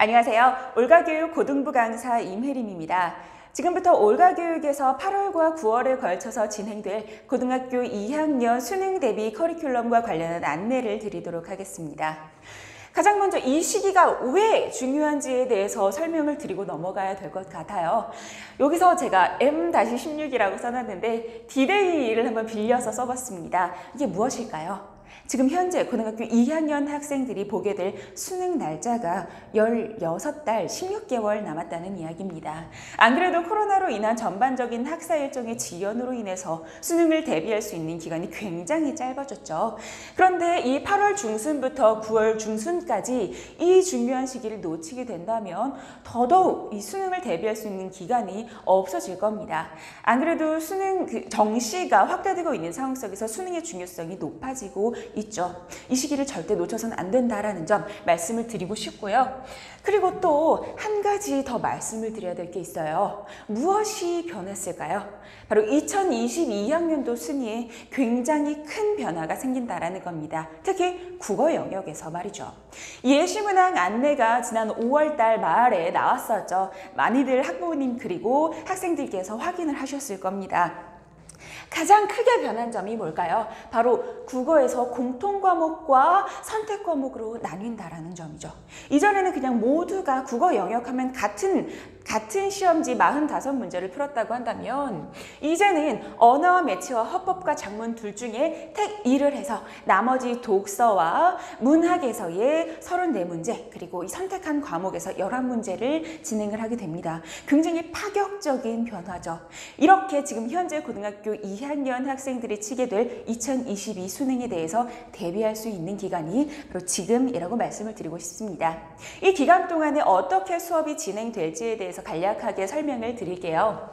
안녕하세요. 올가교육 고등부 강사 임혜림입니다. 지금부터 올가교육에서 8월과 9월에 걸쳐서 진행될 고등학교 2학년 수능 대비 커리큘럼과 관련한 안내를 드리도록 하겠습니다. 가장 먼저 이 시기가 왜 중요한지에 대해서 설명을 드리고 넘어가야 될 것 같아요. 여기서 제가 M-16이라고 써놨는데 D-Day를 한번 빌려서 써봤습니다. 이게 무엇일까요? 지금 현재 고등학교 2학년 학생들이 보게 될 수능 날짜가 16달 16개월 남았다는 이야기입니다. 안 그래도 코로나로 인한 전반적인 학사 일정의 지연으로 인해서 수능을 대비할 수 있는 기간이 굉장히 짧아졌죠. 그런데 이 8월 중순부터 9월 중순까지 이 중요한 시기를 놓치게 된다면 더더욱 이 수능을 대비할 수 있는 기간이 없어질 겁니다. 안 그래도 수능 정시가 확대되고 있는 상황 속에서 수능의 중요성이 높아지고 있죠. 이 시기를 절대 놓쳐서는 안 된다라는 점 말씀을 드리고 싶고요. 그리고 또 한 가지 더 말씀을 드려야 될 게 있어요. 무엇이 변했을까요? 바로 2022학년도 순위에 굉장히 큰 변화가 생긴다라는 겁니다. 특히 국어 영역에서 말이죠. 예시문항 안내가 지난 5월달 말에 나왔었죠. 많이들 학부모님 그리고 학생들께서 확인을 하셨을 겁니다. 가장 크게 변한 점이 뭘까요? 바로 국어에서 공통과목과 선택과목으로 나뉜다라는 점이죠. 이전에는 그냥 모두가 국어 영역하면 같은 시험지 45문제를 풀었다고 한다면 이제는 언어와 매체와 화법과 작문 둘 중에 택 2를 해서 나머지 독서와 문학에서의 34문제 그리고 이 선택한 과목에서 11문제를 진행을 하게 됩니다. 굉장히 파격적인 변화죠. 이렇게 지금 현재 고등학교 2학년 학생들이 치게 될 2022 수능에 대해서 대비할 수 있는 기간이 바로 지금이라고 말씀을 드리고 싶습니다. 이 기간 동안에 어떻게 수업이 진행될지에 대해서 간략하게 설명을 드릴게요.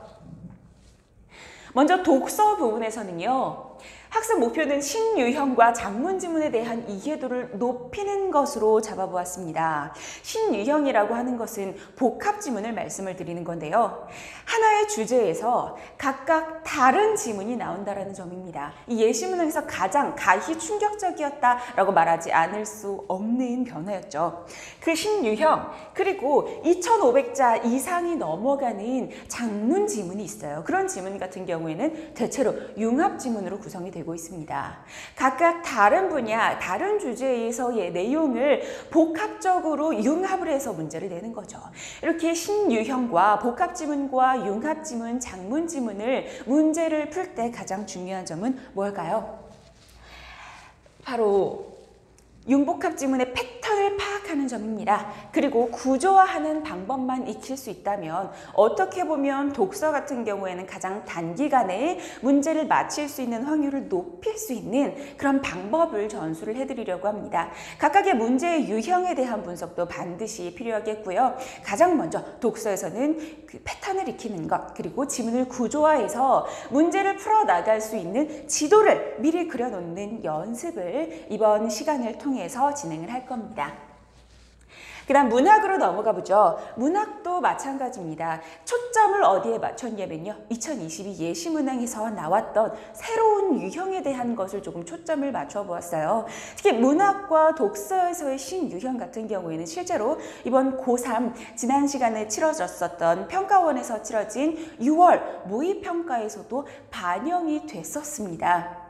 먼저 독서 부분에서는요. 학습 목표는 신유형과 작문지문에 대한 이해도를 높이는 것으로 잡아보았습니다. 신유형이라고 하는 것은 복합지문을 말씀을 드리는 건데요. 하나의 주제에서 각각 다른 지문이 나온다는 점입니다. 이 예시문항에서 가장 가히 충격적이었다라고 말하지 않을 수 없는 변화였죠. 그 신유형 그리고 2500자 이상이 넘어가는 장문지문이 있어요. 그런 지문 같은 경우에는 대체로 융합지문으로 구성이 되고 있습니다. 각각 다른 분야, 다른 주제에서의 내용을 복합적으로 융합을 해서 문제를 내는 거죠. 이렇게 신유형과 복합지문과 융합지문, 장문지문을 문제를 풀 때 가장 중요한 점은 뭘까요? 바로 융복합지문의 패턴을 파악하는 점입니다. 그리고 구조화하는 방법만 익힐 수 있다면 어떻게 보면 독서 같은 경우에는 가장 단기간에 문제를 맞힐 수 있는 확률을 높일 수 있는 그런 방법을 전수를 해드리려고 합니다. 각각의 문제의 유형에 대한 분석도 반드시 필요하겠고요. 가장 먼저 독서에서는 그 패턴을 익히는 것 그리고 지문을 구조화해서 문제를 풀어나갈 수 있는 지도를 미리 그려놓는 연습을 이번 시간을 통해 진행을 할 겁니다. 그 다음 문학으로 넘어가 보죠. 문학도 마찬가지입니다. 초점을 어디에 맞췄냐면요. 2022 예시문항에서 나왔던 새로운 유형에 대한 것을 조금 초점을 맞춰 보았어요. 특히 문학과 독서에서의 신유형 같은 경우에는 실제로 이번 고3 지난 시간에 치러졌었던 평가원에서 치러진 6월 모의평가에서도 반영이 됐었습니다.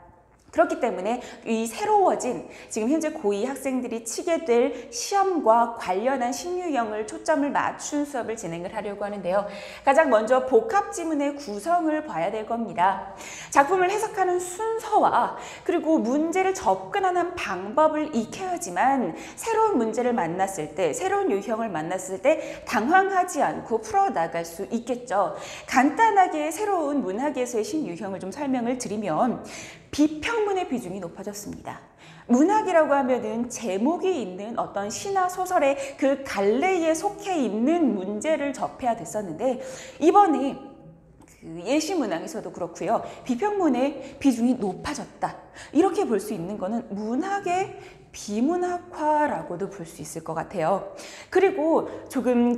그렇기 때문에 이 새로워진 지금 현재 고2 학생들이 치게 될 시험과 관련한 신유형을 초점을 맞춘 수업을 진행을 하려고 하는데요. 가장 먼저 복합지문의 구성을 봐야 될 겁니다. 작품을 해석하는 순서와 그리고 문제를 접근하는 방법을 익혀야지만 새로운 문제를 만났을 때, 새로운 유형을 만났을 때 당황하지 않고 풀어나갈 수 있겠죠. 간단하게 새로운 문학에서의 신유형을 좀 설명을 드리면 비평문의 비중이 높아졌습니다. 문학이라고 하면은 제목이 있는 어떤 시나 소설의 그 갈래에 속해 있는 문제를 접해야 됐었는데 이번에 그 예시문항에서도 그렇고요. 비평문의 비중이 높아졌다. 이렇게 볼 수 있는 거는 문학의 비문학화라고도 볼 수 있을 것 같아요. 그리고 조금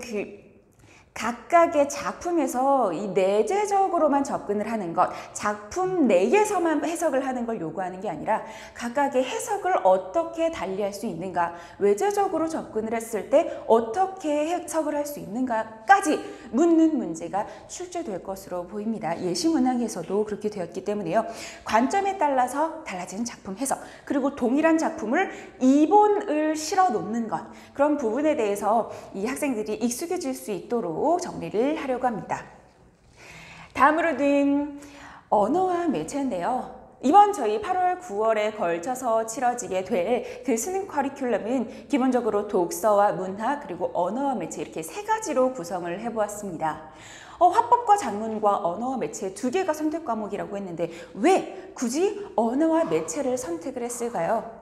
각각의 작품에서 이 내재적으로만 접근을 하는 것, 작품 내에서만 해석을 하는 걸 요구하는 게 아니라 각각의 해석을 어떻게 달리할 수 있는가, 외재적으로 접근을 했을 때 어떻게 해석을 할 수 있는가까지 묻는 문제가 출제될 것으로 보입니다. 예시문항에서도 그렇게 되었기 때문에요. 관점에 따라서 달라지는 작품 해석, 그리고 동일한 작품을 이본을 실어 놓는 것, 그런 부분에 대해서 이 학생들이 익숙해질 수 있도록 정리를 하려고 합니다. 다음으로는 언어와 매체인데요. 이번 저희 8월, 9월에 걸쳐서 치러지게 될 그 수능 커리큘럼은 기본적으로 독서와 문학 그리고 언어와 매체 이렇게 세 가지로 구성을 해보았습니다. 화법과 작문과 언어와 매체 두 개가 선택 과목이라고 했는데 왜 굳이 언어와 매체를 선택을 했을까요?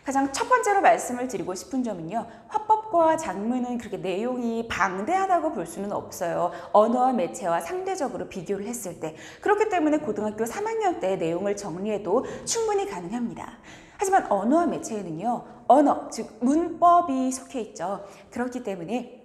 가장 첫 번째로 말씀을 드리고 싶은 점은요. 화법과 작문은 그렇게 내용이 방대하다고 볼 수는 없어요. 언어와 매체와 상대적으로 비교를 했을 때. 그렇기 때문에 고등학교 3학년 때 내용을 정리해도 충분히 가능합니다. 하지만 언어와 매체에는요. 언어, 즉 문법이 속해 있죠. 그렇기 때문에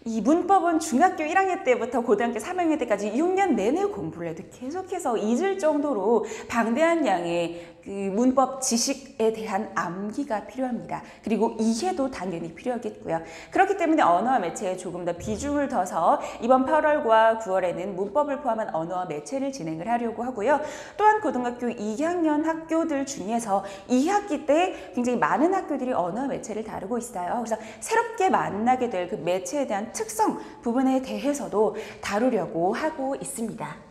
이 문법은 중학교 1학년 때부터 고등학교 3학년 때까지 6년 내내 공부를 해도 계속해서 잊을 정도로 방대한 양의 그 문법 지식에 대한 암기가 필요합니다. 그리고 이해도 당연히 필요하겠고요. 그렇기 때문에 언어와 매체에 조금 더 비중을 둬서 이번 8월과 9월에는 문법을 포함한 언어와 매체를 진행을 하려고 하고요. 또한 고등학교 2학년 학교들 중에서 2학기 때 굉장히 많은 학교들이 언어와 매체를 다루고 있어요. 그래서 새롭게 만나게 될 그 매체에 대한 특성 부분에 대해서도 다루려고 하고 있습니다.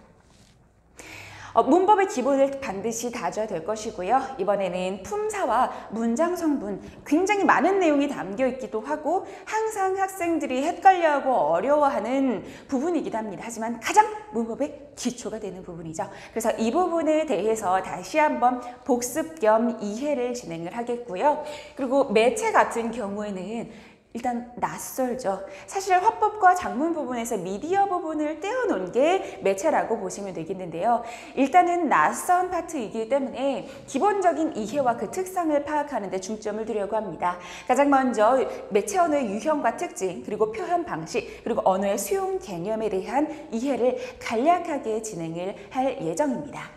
문법의 기본을 반드시 다져야 될 것이고요. 이번에는 품사와 문장 성분 굉장히 많은 내용이 담겨 있기도 하고 항상 학생들이 헷갈려하고 어려워하는 부분이기도 합니다. 하지만 가장 문법의 기초가 되는 부분이죠. 그래서 이 부분에 대해서 다시 한번 복습 겸 이해를 진행을 하겠고요. 그리고 매체 같은 경우에는 일단 낯설죠. 사실 화법과 작문 부분에서 미디어 부분을 떼어놓은 게 매체라고 보시면 되겠는데요. 일단은 낯선 파트이기 때문에 기본적인 이해와 그 특성을 파악하는 데 중점을 두려고 합니다. 가장 먼저 매체 언어의 유형과 특징, 그리고 표현 방식, 그리고 언어의 수용 개념에 대한 이해를 간략하게 진행을 할 예정입니다.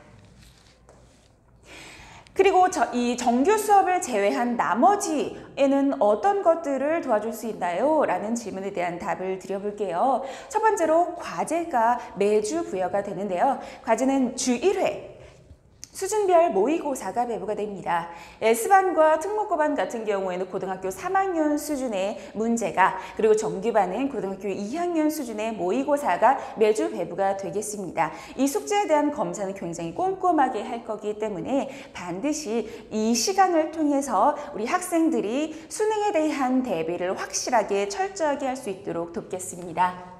그리고 이 정규 수업을 제외한 나머지에는 어떤 것들을 도와줄 수 있나요? 라는 질문에 대한 답을 드려볼게요. 첫 번째로 과제가 매주 부여가 되는데요. 과제는 주 1회. 수준별 모의고사가 배부가 됩니다. S반과 특목고반 같은 경우에는 고등학교 3학년 수준의 문제가, 그리고 정규반은 고등학교 2학년 수준의 모의고사가 매주 배부가 되겠습니다. 이 숙제에 대한 검사는 굉장히 꼼꼼하게 할 거기 때문에 반드시 이 시간을 통해서 우리 학생들이 수능에 대한 대비를 확실하게 철저하게 할 수 있도록 돕겠습니다.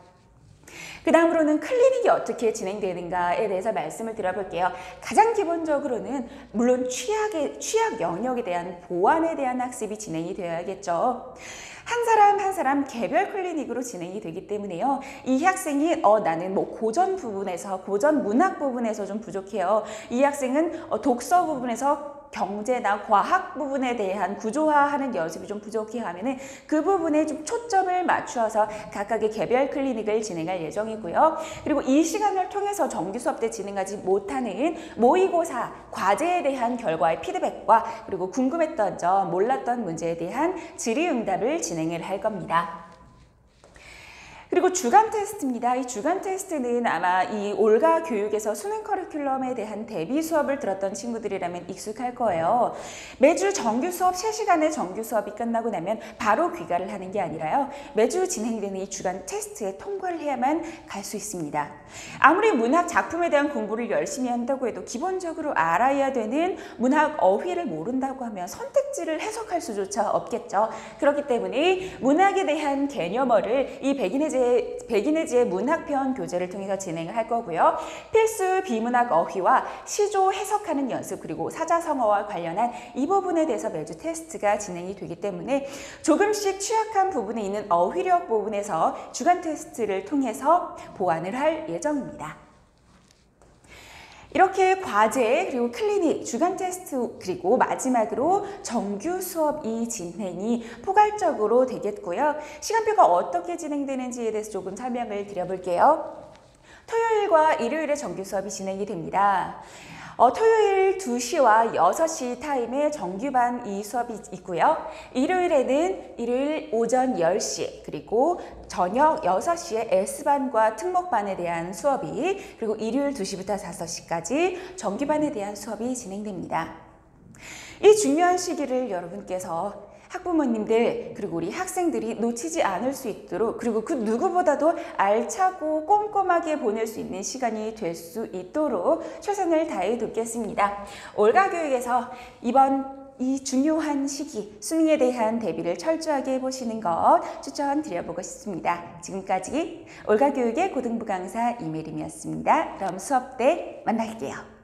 그 다음으로는 클리닉이 어떻게 진행되는가에 대해서 말씀을 드려볼게요. 가장 기본적으로는 물론 취약 영역에 대한 보완에 대한 학습이 진행이 되어야겠죠. 한 사람 한 사람 개별 클리닉으로 진행이 되기 때문에요. 이 학생이 나는 고전 부분에서, 고전 문학 부분에서 좀 부족해요. 이 학생은 독서 부분에서 경제나 과학 부분에 대한 구조화하는 연습이 좀 부족해 하면은 그 부분에 좀 초점을 맞추어서 각각의 개별 클리닉을 진행할 예정이고요. 그리고 이 시간을 통해서 정규 수업 때 진행하지 못하는 모의고사 과제에 대한 결과의 피드백과 그리고 궁금했던 점, 몰랐던 문제에 대한 질의응답을 진행을 할 겁니다. 그리고 주간 테스트입니다. 이 주간 테스트는 아마 이 올가 교육에서 수능 커리큘럼에 대한 대비 수업을 들었던 친구들이라면 익숙할 거예요. 매주 정규 수업 3시간의 정규 수업이 끝나고 나면 바로 귀가를 하는 게 아니라요. 매주 진행되는 이 주간 테스트에 통과를 해야만 갈 수 있습니다. 아무리 문학 작품에 대한 공부를 열심히 한다고 해도 기본적으로 알아야 되는 문학 어휘를 모른다고 하면 선택지를 해석할 수조차 없겠죠. 그렇기 때문에 문학에 대한 개념어를 이 백인혜지의 문학편 교재를 통해서 진행을 할 거고요. 필수 비문학 어휘와 시조 해석하는 연습, 그리고 사자성어와 관련한 이 부분에 대해서 매주 테스트가 진행이 되기 때문에 조금씩 취약한 부분에 있는 어휘력 부분에서 주간 테스트를 통해서 보완을 할 예정입니다. 이렇게 과제, 그리고 클리닉, 주간 테스트, 그리고 마지막으로 정규 수업이 진행이 포괄적으로 되겠고요. 시간표가 어떻게 진행되는지에 대해서 조금 설명을 드려볼게요. 토요일과 일요일에 정규 수업이 진행이 됩니다. 토요일 2시와 6시 타임에 정규반 이 수업이 있고요. 일요일에는 일요일 오전 10시 그리고 저녁 6시에 S반과 특목반에 대한 수업이, 그리고 일요일 2시부터 5시까지 정규반에 대한 수업이 진행됩니다. 이 중요한 시기를 여러분께서 학부모님들 그리고 우리 학생들이 놓치지 않을 수 있도록, 그리고 그 누구보다도 알차고 꼼꼼하게 보낼 수 있는 시간이 될 수 있도록 최선을 다해 돕겠습니다. 올가교육에서 이번 이 중요한 시기 수능에 대한 대비를 철저하게 해보시는 것 추천드려보고 싶습니다. 지금까지 올가교육의 고등부 강사 이메림이었습니다. 그럼 수업 때 만날게요.